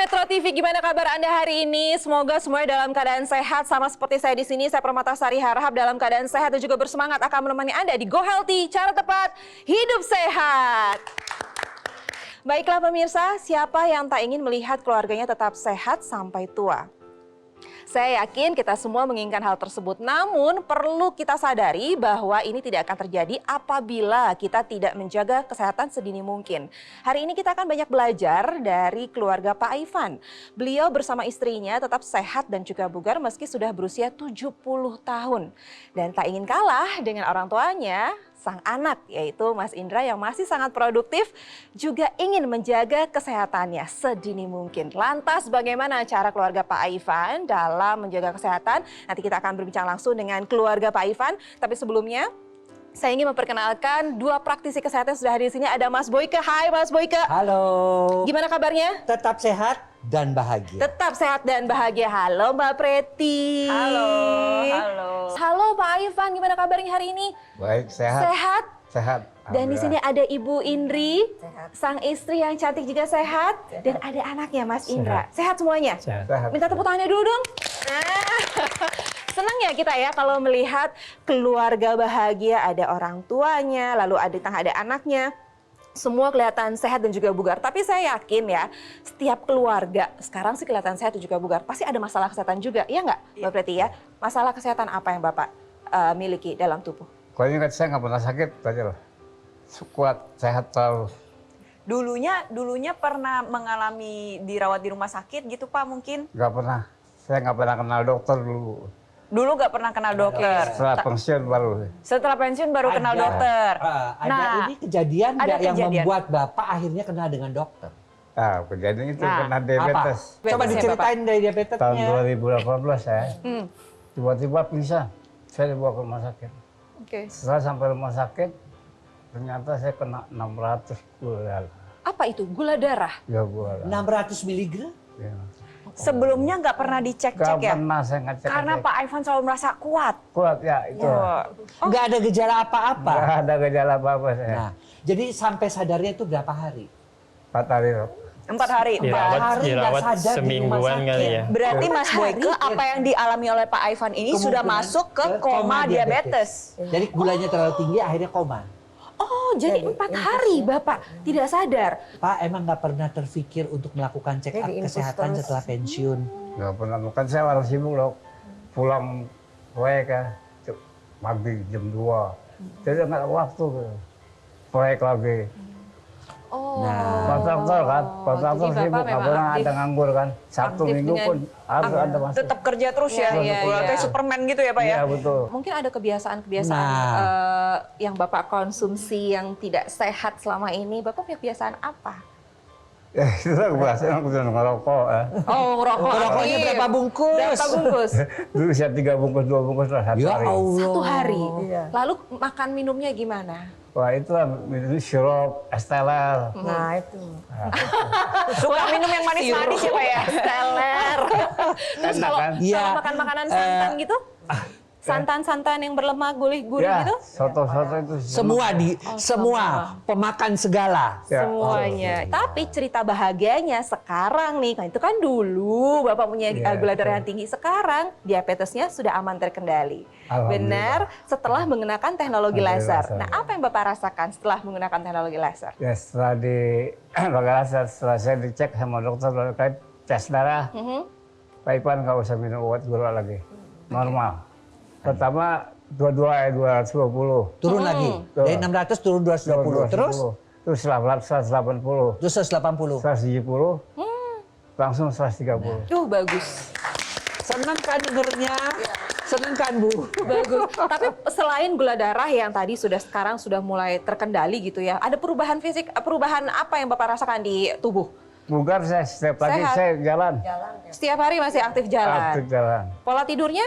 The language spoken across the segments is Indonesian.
Metro TV, gimana kabar Anda hari ini? Semoga semuanya dalam keadaan sehat, sama seperti saya di sini. Saya Permatasari harap dalam keadaan sehat dan juga bersemangat akan menemani Anda di Go Healthy, cara tepat hidup sehat. Baiklah pemirsa, siapa yang tak ingin melihat keluarganya tetap sehat sampai tua? Saya yakin kita semua menginginkan hal tersebut, namun perlu kita sadari bahwa ini tidak akan terjadi apabila kita tidak menjaga kesehatan sedini mungkin. Hari ini kita akan banyak belajar dari keluarga Pak Ivan. Beliau bersama istrinya tetap sehat dan juga bugar meski sudah berusia 70 tahun. Dan tak ingin kalah dengan orang tuanya, sang anak yaitu Mas Indra yang masih sangat produktif juga ingin menjaga kesehatannya sedini mungkin. Lantas bagaimana cara keluarga Pak Ivan dalam menjaga kesehatan? Nanti kita akan berbincang langsung dengan keluarga Pak Ivan. Tapi sebelumnya saya ingin memperkenalkan dua praktisi kesehatan yang sudah hadir di sini. Ada Mas Boyke. Hai Mas Boyke. Halo. Gimana kabarnya? Tetap sehat dan bahagia. Tetap sehat dan bahagia. Halo Mbak Preti. Halo, halo. Halo Pak Ivan, gimana kabarnya hari ini? Baik, sehat. Sehat? Sehat. Dan di sini ada Ibu Indri, sang istri yang cantik juga sehat. Dan ada anaknya Mas Indra. Sehat semuanya? Sehat. Minta tepuk tangannya dulu dong. Nah, senang ya kita ya kalau melihat keluarga bahagia, ada orang tuanya, lalu ada anaknya. Semua kelihatan sehat dan juga bugar. Tapi saya yakin ya, setiap keluarga sekarang sih kelihatan sehat dan juga bugar. Pasti ada masalah kesehatan juga, iya nggak Mbak Preti ya? Masalah kesehatan apa yang Bapak miliki dalam tubuh? Kalau ingat saya nggak pernah sakit, aja lah. Kuat, sehat selalu. Dulunya pernah mengalami dirawat di rumah sakit gitu Pak mungkin? Nggak pernah. Saya nggak pernah kenal dokter dulu. Dulu nggak pernah kenal dokter. Setelah pensiun baru. Setelah pensiun baru kenal dokter. Ada ini kejadian ada nggak yang kejadian. membuat Bapak akhirnya kenal dengan dokter? Nah, kejadian itu Nah, pernah diabetes. Apa? Coba Diabetesnya, diceritain dari Tahun diabetesnya. 2018 ya. Tiba-tiba pingsan. Saya dibawa ke rumah sakit. Oke. Setelah sampai rumah sakit, ternyata saya kena 600 gula darah. Apa itu? Gula darah? Ya gula darah. 600 miligram? Ya. Sebelumnya nggak pernah dicek-cek Nggak ya? pernah saya ngecek. Karena Pak Ivan selalu merasa kuat. Kuat ya, itu. Nggak ada gejala apa-apa? Nggak ada gejala apa-apa saya. Nah, jadi sampai sadarnya itu berapa hari? 4 hari. 4 hari. Hari nggak dirawat sadar di rumah semingguan sakit. kali ya. Berarti Mas Boyke apa yang dialami oleh Pak Ivan ini sudah Kemungkinan masuk ke ke koma diabetes. Jadi gulanya terlalu tinggi akhirnya koma. Oh, jadi 4 hari Bapak tidak sadar. Pak emang nggak pernah terfikir untuk melakukan check up kesehatan setelah pensiun? Nggak pernah, bukan saya orang sibuk loh. Pulang proyek ya, pagi jam 2. Jadi nggak ada waktu proyek lagi. Oh. Kontraktor kan, kontraktor jadi sibuk, Bapak nggak memang pernah aktif. ada nganggur kan. Sabtu Aktif Minggu dengan- pun harus ada masuk. Tetap kerja terus ya? Iya, iya. Kayak Superman gitu ya Pak ya? Iya betul. Mungkin ada kebiasaan-kebiasaan Nah. yang Bapak konsumsi yang tidak sehat selama ini. Bapak punya kebiasaan apa? Ya itu lah kebiasaan aku sudah ngerokok ya. Oh, rokok. Rokoknya aktif. berapa bungkus? Berapa bungkus? Dulu saya 3 bungkus, 2 bungkus lah satu Ya hari. Allah. Satu hari. Lalu makan minumnya gimana? Wah itu lah minum sirup, es teler. Nah itu. Suka minum yang manis-manis ya Pak ya? Teler. Terus Enak kalau kan? Iya. kalau makan makanan santan gitu? Santan-santan yang berlemak, gurih-gurih Ya, gitu? soto-soto itu Semua pemakan segala. Ya. Semuanya. Tapi cerita bahagianya sekarang nih, kan itu kan dulu Bapak punya Iya, gula darah yang tinggi. Sekarang diabetesnya sudah aman terkendali. Alhamdulillah. Benar, setelah menggunakan teknologi Teknologi laser. laser. Nah, apa yang Bapak rasakan setelah menggunakan teknologi laser? Ya setelah setelah saya dicek sama dokter terkait tes darah, Pak Ivan nggak usah minum obat gula lagi, normal. Pertama 220. Turun lagi. Dari 600 turun 220. Terus? Terus 180, Terus 180. 170, langsung 130. Bagus. Senang kan dengernya? Senang kan Bu? Bagus. Tapi selain gula darah yang tadi sekarang sudah mulai terkendali gitu ya, ada perubahan fisik, perubahan apa yang Bapak rasakan di tubuh? Bugar saya setiap pagi Sehat. saya jalan. Setiap hari masih aktif jalan. Aktif jalan. Pola tidurnya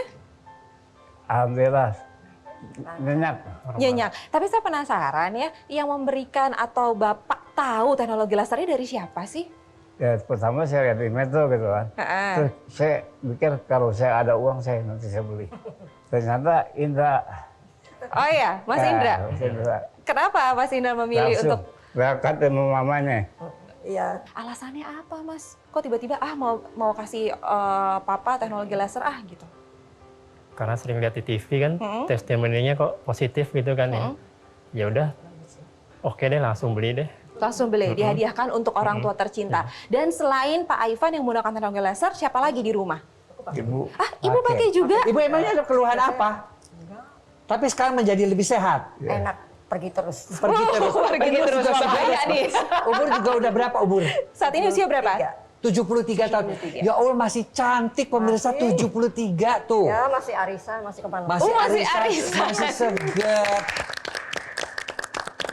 Alhamdulillah. Nyenyak. nyenyak. Tapi saya penasaran ya, yang memberikan atau Bapak tahu teknologi laser ini dari siapa sih? Ya pertama saya lihat di Metro gitu kan. Heeh. Terus saya pikir kalau saya ada uang nanti saya beli. Ternyata Indra. Oh iya, Mas Indra. Mas Indra. Kenapa Mas Indra memilih Langsung untuk berangkat sama mamanya. Iya. Alasannya apa, Mas? Kok tiba-tiba mau kasih papa teknologi laser gitu? Karena sering lihat di TV kan, testimoninya kok positif gitu kan ya. Ya udah, oke deh langsung beli deh. Langsung beli, dihadiahkan untuk orang tua tercinta. Dan selain Pak Ivan yang menggunakan teknologi laser, siapa lagi di rumah? Ibu. Ibu pakai juga? Ibu emangnya ada keluhan apa? Tapi sekarang menjadi lebih sehat. Enak, pergi terus. Pergi terus. Pergi terus, sudah bahaya sampai- nih. Umur juga udah berapa umur? Saat ini usia berapa? 73 tahun. Ya Allah masih cantik pemirsa, 73 tuh. Ya masih arisan, masih kemana. Masih masih arisan, arisan. masih segar.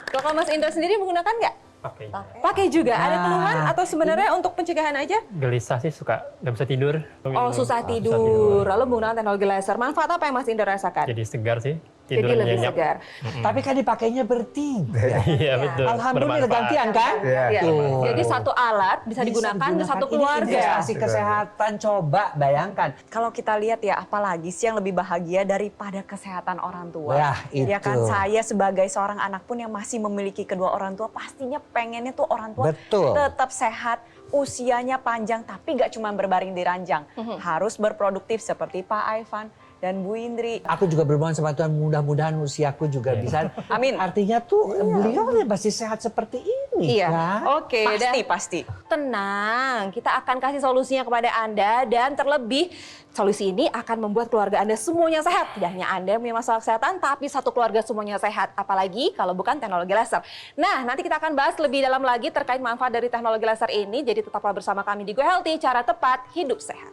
Kalau Mas Indra sendiri menggunakan nggak? Oke. Pakai juga. Ada keluhan atau sebenarnya untuk pencegahan aja? Gelisah sih, suka nggak bisa tidur. Oh, susah tidur. Lalu menggunakan teknologi laser. Manfaat apa yang Mas Indra rasakan? Jadi segar sih. Jadi Tidur lebih nyenyak. segar. Tapi kan dipakainya bertiga. Iya betul. Alhamdulillah Bermanfaat. gantian kan? Iya. Ya. Tuh. Jadi satu alat bisa digunakan untuk satu Ini keluarga. investasi kesehatan, coba bayangkan. Kalau kita lihat ya, apalagi sih yang lebih bahagia daripada kesehatan orang tua. Wah, Ya kan, itu. saya sebagai seorang anak pun yang masih memiliki kedua orang tua, pastinya pengennya tuh orang tua Betul. tetap sehat, usianya panjang, tapi nggak cuma berbaring di ranjang. Harus berproduktif seperti Pak Ivan dan Bu Indri. Aku juga bermohon sama Tuhan, mudah-mudahan usiaku juga bisa. Amin. Artinya tuh beliau masih sehat seperti ini Iya. kan? Oke, dan Pasti. tenang, kita akan kasih solusinya kepada Anda dan terlebih solusi ini akan membuat keluarga Anda semuanya sehat. Tidak hanya Anda yang punya masalah kesehatan, tapi satu keluarga semuanya sehat. Apalagi kalau bukan teknologi laser. Nah, nanti kita akan bahas lebih dalam lagi terkait manfaat dari teknologi laser ini. Jadi tetaplah bersama kami di Go Healthy, cara tepat hidup sehat.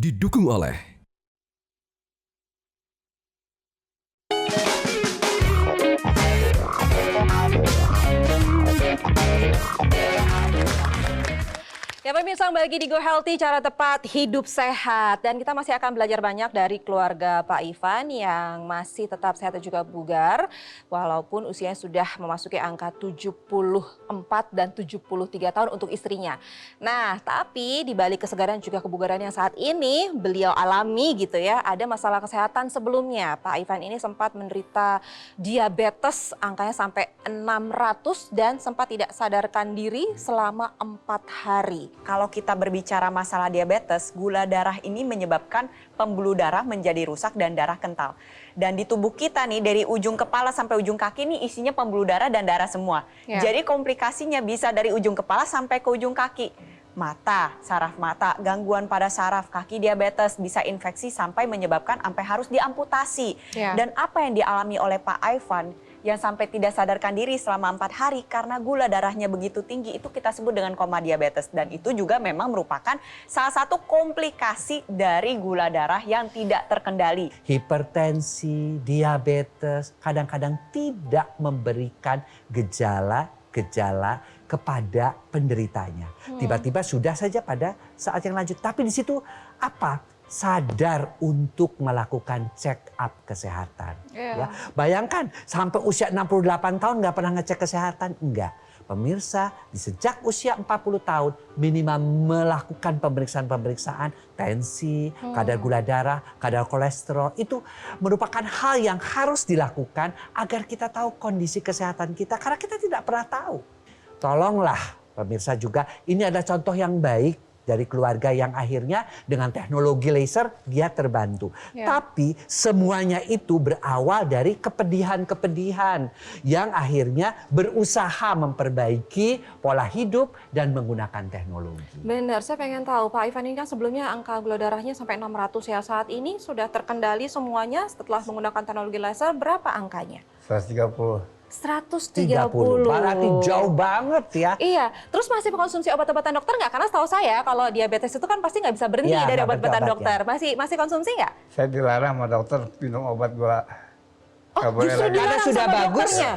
Didukung oleh Ya pemirsa, kembali lagi di Go Healthy, cara tepat hidup sehat. Dan kita masih akan belajar banyak dari keluarga Pak Ivan yang masih tetap sehat dan juga bugar. Walaupun usianya sudah memasuki angka 74 dan 73 tahun untuk istrinya. Nah, tapi di balik kesegaran juga kebugaran yang saat ini beliau alami gitu ya. Ada masalah kesehatan sebelumnya. Pak Ivan ini sempat menderita diabetes, angkanya sampai 600 dan sempat tidak sadarkan diri selama 4 hari. Kalau kita berbicara masalah diabetes, gula darah ini menyebabkan pembuluh darah menjadi rusak dan darah kental. Dan di tubuh kita nih, dari ujung kepala sampai ujung kaki nih isinya pembuluh darah dan darah semua. Ya. Jadi komplikasinya bisa dari ujung kepala sampai ke ujung kaki. Mata, saraf mata, gangguan pada saraf, kaki diabetes, bisa infeksi sampai menyebabkan sampai harus diamputasi. Ya. Dan apa yang dialami oleh Pak Ivan yang sampai tidak sadarkan diri selama 4 hari karena gula darahnya begitu tinggi, itu kita sebut dengan koma diabetes. Dan itu juga memang merupakan salah satu komplikasi dari gula darah yang tidak terkendali. Hipertensi, diabetes kadang-kadang tidak memberikan gejala-gejala kepada penderitanya. Tiba-tiba sudah saja pada saat yang lanjut. Tapi di situ apa? Sadar untuk melakukan check up kesehatan. Ya. Bayangkan sampai usia 68 tahun nggak pernah ngecek kesehatan? Enggak. Pemirsa, di sejak usia 40 tahun minimal melakukan pemeriksaan-pemeriksaan tensi, kadar gula darah, kadar kolesterol. Itu merupakan hal yang harus dilakukan agar kita tahu kondisi kesehatan kita. Karena kita tidak pernah tahu. Tolonglah pemirsa juga, ini ada contoh yang baik dari keluarga yang akhirnya dengan teknologi laser dia terbantu. Tapi semuanya itu berawal dari kepedihan-kepedihan yang akhirnya berusaha memperbaiki pola hidup dan menggunakan teknologi. Benar, saya pengen tahu Pak Ivan ini kan sebelumnya angka gula darahnya sampai 600 ya. Saat ini sudah terkendali semuanya setelah menggunakan teknologi laser, berapa angkanya? 130. 130. Berarti jauh banget ya. Iya, terus masih mengkonsumsi obat-obatan dokter nggak? Karena setahu saya kalau diabetes itu kan pasti nggak bisa berhenti Iya, dari nggak obat-obatan berhenti dokter. Masih konsumsi nggak? Saya dilarang sama dokter minum obat gula. Oh, Nggak boleh justru lagi. dilarang Karena sudah sama bagus. dokternya.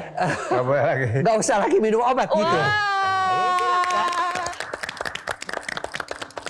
Nggak boleh lagi. Nggak usah lagi minum obat gitu. Wah.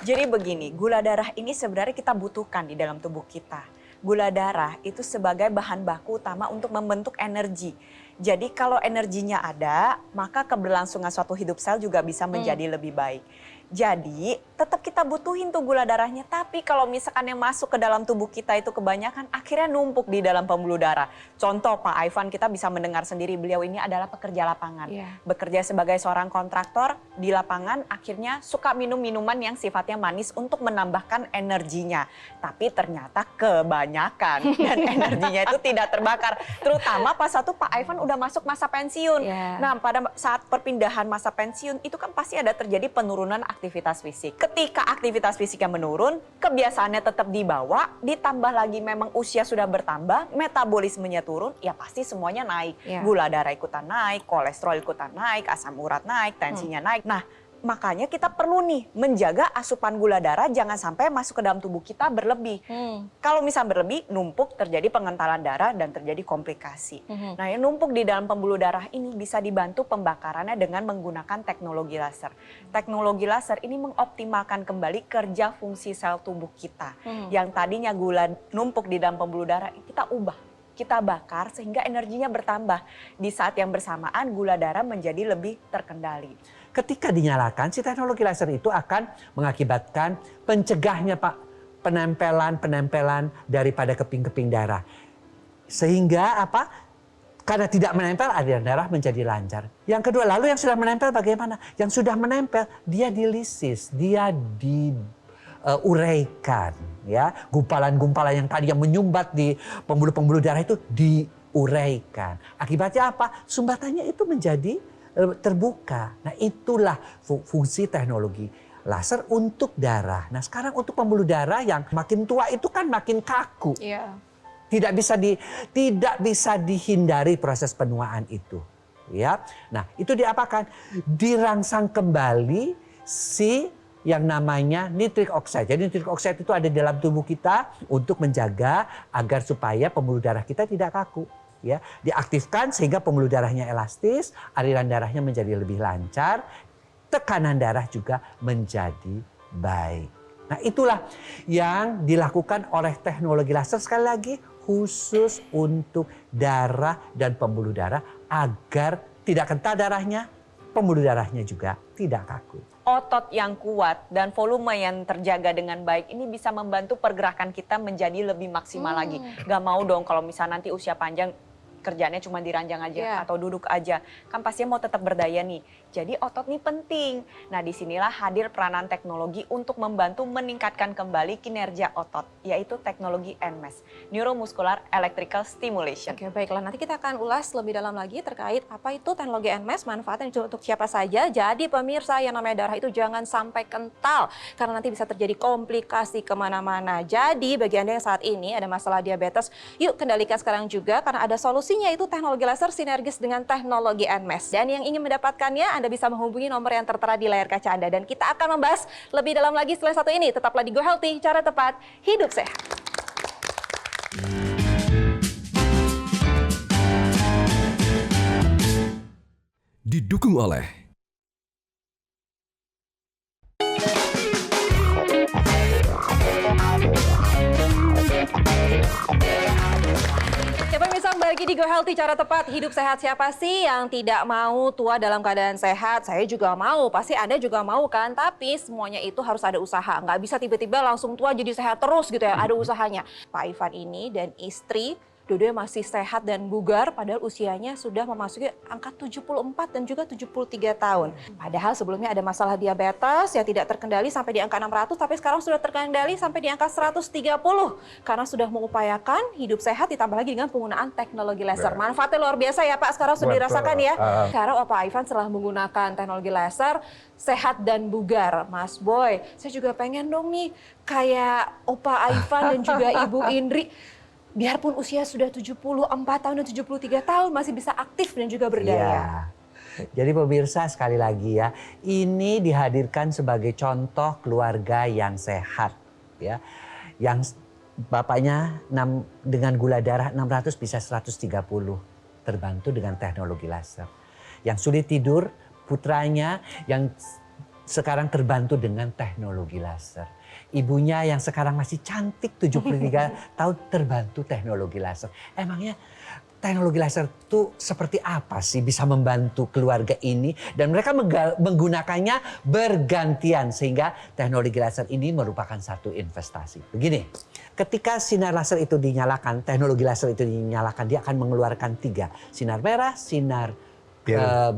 Jadi begini, gula darah ini sebenarnya kita butuhkan di dalam tubuh kita. Gula darah itu sebagai bahan baku utama untuk membentuk energi. Jadi kalau energinya ada, maka keberlangsungan suatu hidup sel juga bisa menjadi lebih baik. Jadi tetap kita butuhin tuh gula darahnya. Tapi kalau misalkan yang masuk ke dalam tubuh kita itu kebanyakan, akhirnya numpuk di dalam pembuluh darah. Contoh Pak Ivan, kita bisa mendengar sendiri, beliau ini adalah pekerja lapangan. Bekerja sebagai seorang kontraktor di lapangan, akhirnya suka minum minuman yang sifatnya manis untuk menambahkan energinya. Tapi ternyata kebanyakan dan energinya itu tidak terbakar. Terutama pas satu Pak Ivan udah masuk masa pensiun. Nah, pada saat perpindahan masa pensiun itu kan pasti ada terjadi penurunan aktivitas fisik. Ketika aktivitas fisiknya menurun, kebiasaannya tetap dibawa, ditambah lagi memang usia sudah bertambah, metabolismenya turun, ya pasti semuanya naik. Gula darah ikutan naik, kolesterol ikutan naik, asam urat naik, tensinya naik. Nah, makanya kita perlu nih menjaga asupan gula darah jangan sampai masuk ke dalam tubuh kita berlebih. Kalau misal berlebih, numpuk, terjadi pengentalan darah dan terjadi komplikasi. Nah, yang numpuk di dalam pembuluh darah ini bisa dibantu pembakarannya dengan menggunakan teknologi laser. Teknologi laser ini mengoptimalkan kembali kerja fungsi sel tubuh kita. Yang tadinya gula numpuk di dalam pembuluh darah, kita ubah. Kita bakar sehingga energinya bertambah. Di saat yang bersamaan gula darah menjadi lebih terkendali. Ketika dinyalakan, si teknologi laser itu akan mengakibatkan pencegahnya Pak, penempelan daripada keping-keping darah. Sehingga apa? Karena tidak menempel, aliran darah menjadi lancar. Yang kedua, lalu yang sudah menempel bagaimana? Yang sudah menempel, dia dilisis, dia diuraikan. Ya, gumpalan-gumpalan yang tadi yang menyumbat di pembuluh-pembuluh darah itu diuraikan. Akibatnya apa? Sumbatannya itu menjadi terbuka. Nah, itulah fungsi teknologi laser untuk darah. Nah, sekarang untuk pembuluh darah yang makin tua itu kan makin kaku. Tidak bisa dihindari proses penuaan itu. Ya. Nah, itu diapakan? Dirangsang kembali si yang namanya nitric oxide. Jadi nitric oxide itu ada di dalam tubuh kita untuk menjaga agar supaya pembuluh darah kita tidak kaku. Ya, diaktifkan sehingga pembuluh darahnya elastis, aliran darahnya menjadi lebih lancar, tekanan darah juga menjadi baik. Nah, itulah yang dilakukan oleh teknologi laser, sekali lagi khusus untuk darah dan pembuluh darah agar tidak kental darahnya, pembuluh darahnya juga tidak kaku. Otot yang kuat dan volume yang terjaga dengan baik ini bisa membantu pergerakan kita menjadi lebih maksimal lagi. Gak mau dong kalau misalnya nanti usia panjang kerjanya cuma diranjang aja atau duduk aja. Kan pastinya mau tetap berdaya nih. Jadi otot nih penting. Nah, disinilah hadir peranan teknologi untuk membantu meningkatkan kembali kinerja otot, yaitu teknologi NMES, Neuromuscular Electrical Stimulation. Oke, baiklah. Nanti kita akan ulas lebih dalam lagi terkait apa itu teknologi NMES, manfaatnya untuk siapa saja. Jadi pemirsa, yang namanya darah itu jangan sampai kental, karena nanti bisa terjadi komplikasi kemana-mana. Jadi bagi Anda yang saat ini ada masalah diabetes, yuk kendalikan sekarang juga, karena ada solusinya, yaitu teknologi laser sinergis dengan teknologi NMES. Dan yang ingin mendapatkannya, Anda bisa menghubungi nomor yang tertera di layar kaca Anda. Dan kita akan membahas lebih dalam lagi setelah satu ini. Tetaplah di Go Healthy, cara tepat, hidup sehat. Didukung oleh Ya pemirsa, kembali lagi di Go Healthy, cara tepat hidup sehat. Siapa sih yang tidak mau tua dalam keadaan sehat? Saya juga mau, pasti Anda juga mau kan? Tapi semuanya itu harus ada usaha. Nggak bisa tiba-tiba langsung tua jadi sehat terus gitu ya, ada usahanya. Pak Ivan ini dan istri dua-duanya masih sehat dan bugar, padahal usianya sudah memasuki angka 74 dan juga 73 tahun. Padahal sebelumnya ada masalah diabetes yang tidak terkendali sampai di angka 600, tapi sekarang sudah terkendali sampai di angka 130. Karena sudah mengupayakan hidup sehat, ditambah lagi dengan penggunaan teknologi laser. Manfaatnya luar biasa ya Pak, sekarang sudah dirasakan ya. Sekarang Pak Ivan setelah menggunakan teknologi laser, sehat dan bugar. Mas Boy, saya juga pengen dong nih kayak Opa Ivan dan juga Ibu Indri. Biarpun usia sudah 74 tahun dan 73 tahun masih bisa aktif dan juga berdaya. Ya. Jadi pemirsa, sekali lagi ya, ini dihadirkan sebagai contoh keluarga yang sehat ya. Yang bapaknya dengan gula darah 600 bisa 130, terbantu dengan teknologi laser. Yang sulit tidur, putranya yang sekarang terbantu dengan teknologi laser. Ibunya yang sekarang masih cantik 73 tahun terbantu teknologi laser. Emangnya teknologi laser itu seperti apa sih bisa membantu keluarga ini, dan mereka menggunakannya bergantian sehingga teknologi laser ini merupakan satu investasi. Begini, ketika sinar laser itu dinyalakan, teknologi laser itu dinyalakan, dia akan mengeluarkan 3, sinar merah, sinar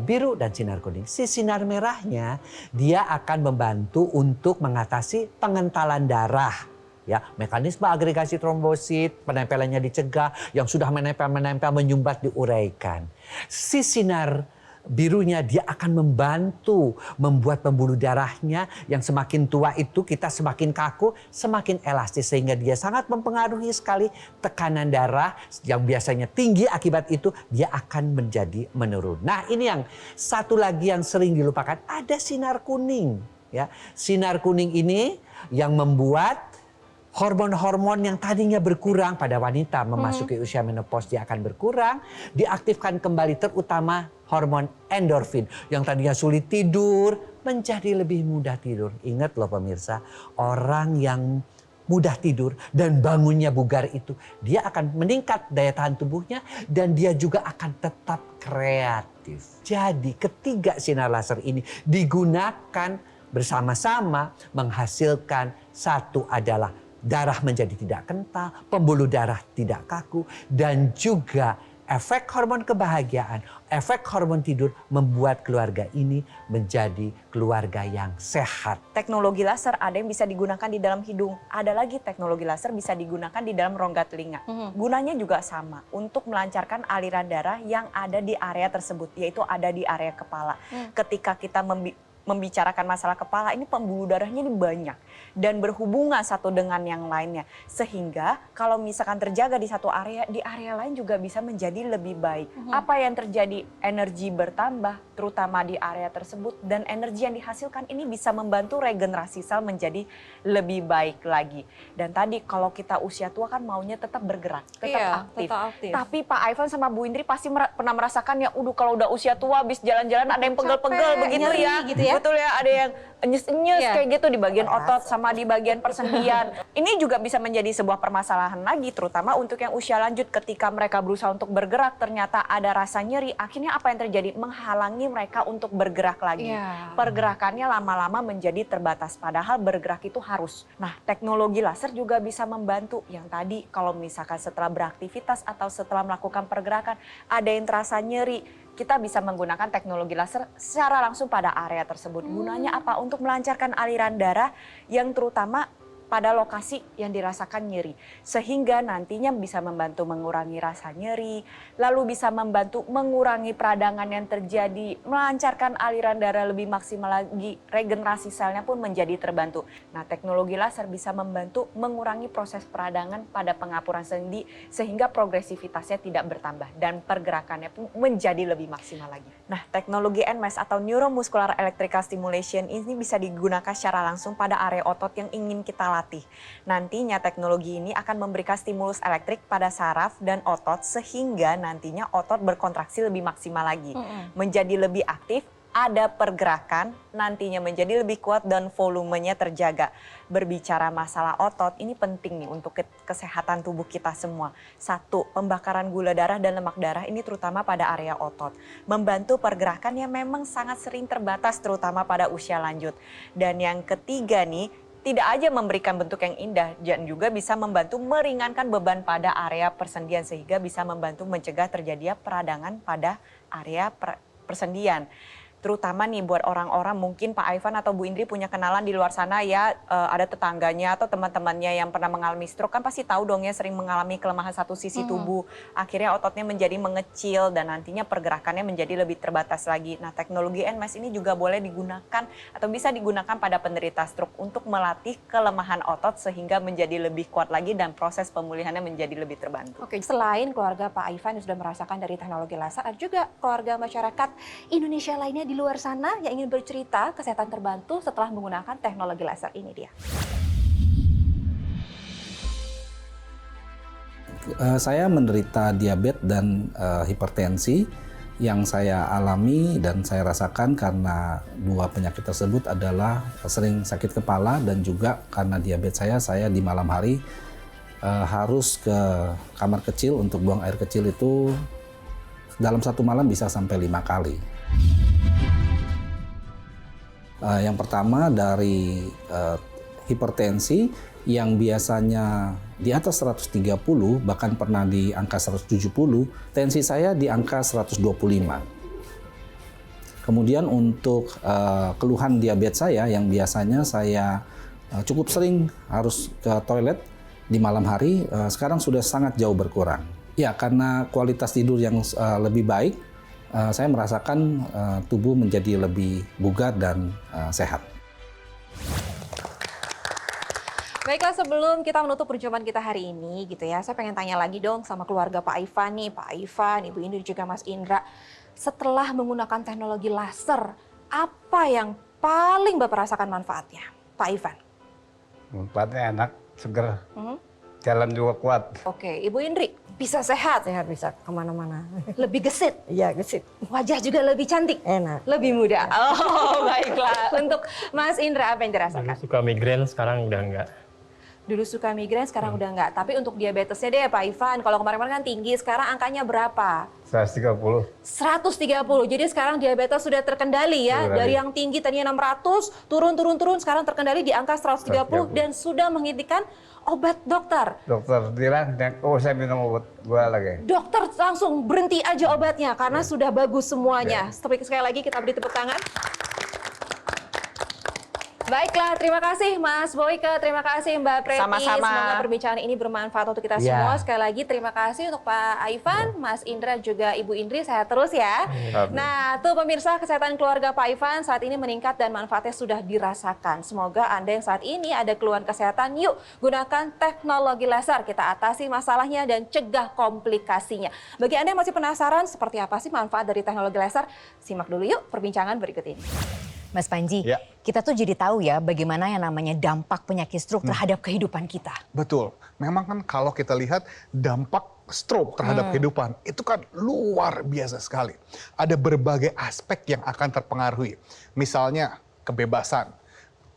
biru dan sinar kuning. Si sinar merahnya dia akan membantu untuk mengatasi pengentalan darah. Ya, mekanisme agregasi trombosit, penempelannya dicegah, yang sudah menempel menyumbat diuraikan. Si sinar birunya dia akan membantu membuat pembuluh darahnya yang semakin tua itu kita semakin kaku, semakin elastis, sehingga dia sangat mempengaruhi sekali tekanan darah yang biasanya tinggi, akibat itu dia akan menjadi menurun. Nah, ini yang satu lagi yang sering dilupakan, ada sinar kuning. Ya, sinar kuning ini yang membuat hormon-hormon yang tadinya berkurang pada wanita memasuki usia menopause dia akan berkurang, diaktifkan kembali, terutama hormon endorfin yang tadinya sulit tidur menjadi lebih mudah tidur. Ingat loh pemirsa, orang yang mudah tidur dan bangunnya bugar itu dia akan meningkat daya tahan tubuhnya dan dia juga akan tetap kreatif. Jadi ketiga sinar laser ini digunakan bersama-sama menghasilkan satu adalah darah menjadi tidak kental, pembuluh darah tidak kaku, dan juga efek hormon kebahagiaan, efek hormon tidur membuat keluarga ini menjadi keluarga yang sehat. Teknologi laser ada yang bisa digunakan di dalam hidung, ada lagi teknologi laser bisa digunakan di dalam rongga telinga. Gunanya juga sama, untuk melancarkan aliran darah yang ada di area tersebut, yaitu ada di area kepala. Ketika kita membicarakan masalah kepala, ini pembuluh darahnya ini banyak dan berhubungan satu dengan yang lainnya, sehingga kalau misalkan terjaga di satu area, di area lain juga bisa menjadi lebih baik. Apa yang terjadi? Energi bertambah terutama di area tersebut, dan energi yang dihasilkan ini bisa membantu regenerasi sel menjadi lebih baik lagi. Dan tadi kalau kita usia tua kan maunya tetap bergerak, tetap aktif. Tapi Pak Ivan sama Bu Indri pasti pernah merasakan ya, kalau udah usia tua habis jalan-jalan ada yang pegel-pegel begitu nyeri ya. gitu ya. Betul ya, ada yang enyes-enyes kayak gitu di bagian otot sama di bagian persendian. Ini juga bisa menjadi sebuah permasalahan lagi, terutama untuk yang usia lanjut, ketika mereka berusaha untuk bergerak ternyata ada rasa nyeri. Akhirnya apa yang terjadi? Menghalangi mereka untuk bergerak lagi. Pergerakannya lama-lama menjadi terbatas, padahal bergerak itu harus. Nah, teknologi laser juga bisa membantu yang tadi, kalau misalkan setelah beraktivitas atau setelah melakukan pergerakan ada yang terasa nyeri, kita bisa menggunakan teknologi laser secara langsung pada area tersebut. Gunanya apa? Untuk melancarkan aliran darah yang terutama pada lokasi yang dirasakan nyeri. Sehingga nantinya bisa membantu mengurangi rasa nyeri, lalu bisa membantu mengurangi peradangan yang terjadi, melancarkan aliran darah lebih maksimal lagi, regenerasi selnya pun menjadi terbantu. Nah, teknologi laser bisa membantu mengurangi proses peradangan pada pengapuran sendi sehingga progresivitasnya tidak bertambah dan pergerakannya pun menjadi lebih maksimal lagi. Nah, teknologi NMES atau Neuromuscular Electrical Stimulation ini bisa digunakan secara langsung pada area otot yang ingin kita latih. Nantinya teknologi ini akan memberikan stimulus elektrik pada saraf dan otot sehingga nantinya otot berkontraksi lebih maksimal lagi, menjadi lebih aktif, ada pergerakan, nantinya menjadi lebih kuat dan volumenya terjaga. Berbicara masalah otot ini penting nih untuk kesehatan tubuh kita semua. 1, pembakaran gula darah dan lemak darah ini terutama pada area otot. Membantu pergerakan yang memang sangat sering terbatas terutama pada usia lanjut. Dan yang ketiga nih, tidak aja memberikan bentuk yang indah dan juga bisa membantu meringankan beban pada area persendian sehingga bisa membantu mencegah terjadinya peradangan pada area persendian. Terutama nih buat orang-orang, mungkin Pak Ivan atau Bu Indri punya kenalan di luar sana ya, ada tetangganya atau teman-temannya yang pernah mengalami stroke, kan pasti tahu dong ya, sering mengalami kelemahan satu sisi tubuh. Akhirnya ototnya menjadi mengecil dan nantinya pergerakannya menjadi lebih terbatas lagi. Nah, teknologi NMES ini juga boleh digunakan atau bisa digunakan pada penderita stroke untuk melatih kelemahan otot sehingga menjadi lebih kuat lagi dan proses pemulihannya menjadi lebih terbantu. Oke, selain keluarga Pak Ivan yang sudah merasakan dari teknologi laser, ada juga keluarga masyarakat Indonesia lainnya di luar sana yang ingin bercerita kesehatan terbantu setelah menggunakan teknologi laser ini dia. Saya menderita diabetes dan hipertensi yang saya alami dan saya rasakan karena dua penyakit tersebut adalah sering sakit kepala dan juga karena diabetes saya di malam hari harus ke kamar kecil untuk buang air kecil itu dalam satu malam bisa sampai 5 kali. Yang pertama dari hipertensi yang biasanya di atas 130, bahkan pernah di angka 170, tensi saya di angka 125. Kemudian untuk keluhan diabetes saya yang biasanya saya cukup sering harus ke toilet di malam hari, sekarang sudah sangat jauh berkurang. Ya, karena kualitas tidur yang lebih baik, saya merasakan tubuh menjadi lebih bugar dan sehat. Baiklah, sebelum kita menutup perjumpaan kita hari ini gitu ya, saya pengen tanya lagi dong sama keluarga Pak Ivan nih, Pak Ivan, Ibu Indri juga Mas Indra. Setelah menggunakan teknologi laser, apa yang paling Bapak rasakan manfaatnya, Pak Ivan? Manfaatnya enak, seger, jalan juga kuat. Oke, Ibu Indri, bisa sehat, Sehat bisa kemana-mana. lebih gesit, Iya, gesit. wajah juga lebih cantik, Enak. lebih muda. Oh, baiklah. Untuk Mas Indra, apa yang Dulu dirasakan? suka migrain, sekarang udah enggak. Dulu suka migrain, sekarang udah enggak. Tapi untuk diabetesnya deh Pak Ivan, kalau kemarin-kemarin kan tinggi, sekarang angkanya berapa? 130. 130. Jadi sekarang diabetes sudah terkendali ya. Terkendali. Dari yang tinggi tadinya 600, turun, sekarang terkendali di angka 130 dan sudah menghentikan obat dokter. Dokter bilang, oh saya minum obat gua lagi. Dokter langsung berhenti aja obatnya karena sudah bagus semuanya. Sekali lagi kita beri tepuk tangan. Baiklah, terima kasih Mas Boyke, terima kasih Mbak Preti. Sama-sama. Semoga perbincangan ini bermanfaat untuk kita Ya. semua. Sekali lagi terima kasih untuk Pak Ivan, Mas Indra, juga Ibu Indri. Sehat terus ya. Nah, tuh pemirsa, kesehatan keluarga Pak Ivan saat ini meningkat dan manfaatnya sudah dirasakan. Semoga Anda yang saat ini ada keluhan kesehatan, yuk gunakan teknologi laser. Kita atasi masalahnya dan cegah komplikasinya. Bagi Anda yang masih penasaran seperti apa sih manfaat dari teknologi laser, simak dulu yuk perbincangan berikut ini. Mas Panji, Ya. kita tuh jadi tahu ya bagaimana yang namanya dampak penyakit stroke terhadap kehidupan kita. Betul. Memang kan kalau kita lihat dampak stroke terhadap kehidupan itu kan luar biasa sekali. Ada berbagai aspek yang akan terpengaruhi. Misalnya kebebasan.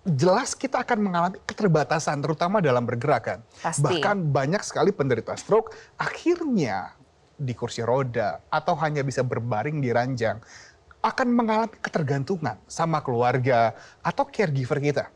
Jelas kita akan mengalami keterbatasan terutama dalam bergerakan. Pasti. Bahkan banyak sekali penderita stroke akhirnya di kursi roda atau hanya bisa berbaring di ranjang akan mengalami ketergantungan sama keluarga atau caregiver kita.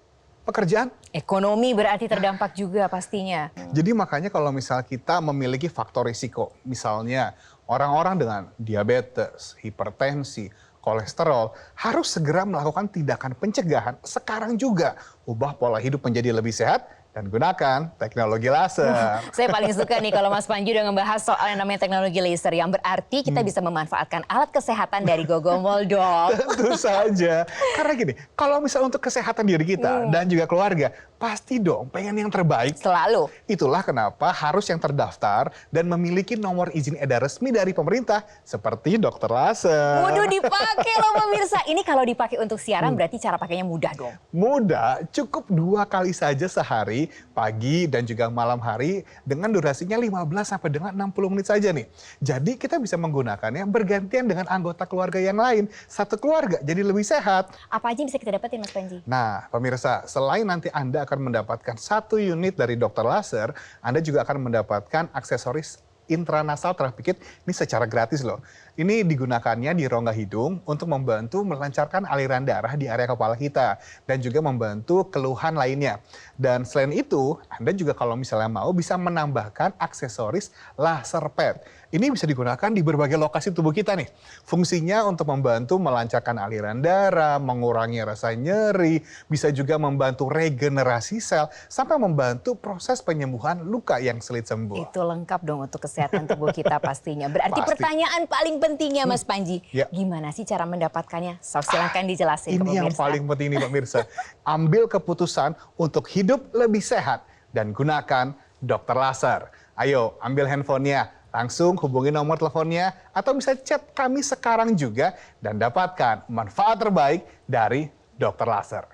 Pekerjaan. Ekonomi berarti terdampak juga pastinya. Jadi makanya kalau misal kita memiliki faktor risiko, misalnya orang-orang dengan diabetes, hipertensi, kolesterol, harus segera melakukan tindakan pencegahan sekarang juga. Ubah pola hidup menjadi lebih sehat dan gunakan teknologi laser. Saya paling suka nih kalau Mas Panji udah ngebahas soal yang namanya teknologi laser, yang berarti kita bisa memanfaatkan alat kesehatan dari Gogomol dong. Tentu saja. Karena gini, kalau misal untuk kesehatan diri kita dan juga keluarga, pasti dong pengen yang terbaik. Selalu. Itulah kenapa harus yang terdaftar dan memiliki nomor izin edar resmi dari pemerintah seperti dokter laser. Waduh, dipakai loh pemirsa. Ini kalau dipakai untuk siaran berarti cara pakainya mudah dong. Mudah, cukup 2 kali saja sehari, pagi dan juga malam hari dengan durasinya 15 sampai dengan 60 menit saja nih. Jadi kita bisa menggunakannya bergantian dengan anggota keluarga yang lain. Satu keluarga jadi lebih sehat. Apa aja yang bisa kita dapetin Mas Panji? Nah, pemirsa, selain nanti Anda akan mendapatkan 1 unit dari dokter laser, Anda juga akan mendapatkan aksesoris intranasal therapy kit ini secara gratis loh. Ini digunakannya di rongga hidung untuk membantu melancarkan aliran darah di area kepala kita dan juga membantu keluhan lainnya. Dan selain itu, Anda juga kalau misalnya mau bisa menambahkan aksesoris laser pad. Ini bisa digunakan di berbagai lokasi tubuh kita nih. Fungsinya untuk membantu melancarkan aliran darah, mengurangi rasa nyeri, bisa juga membantu regenerasi sel, sampai membantu proses penyembuhan luka yang sulit sembuh. Itu lengkap dong untuk kesehatan tubuh kita pastinya. Berarti Pasti. pertanyaan paling pentingnya Mas Panji, Ya. gimana sih cara mendapatkannya? So, silahkan dijelasin ke Ini yang pemirsa. paling penting nih pemirsa. Ambil keputusan untuk hidup lebih sehat dan gunakan dokter laser. Ayo ambil handphonenya, langsung hubungi nomor teleponnya atau bisa chat kami sekarang juga dan dapatkan manfaat terbaik dari dokter laser.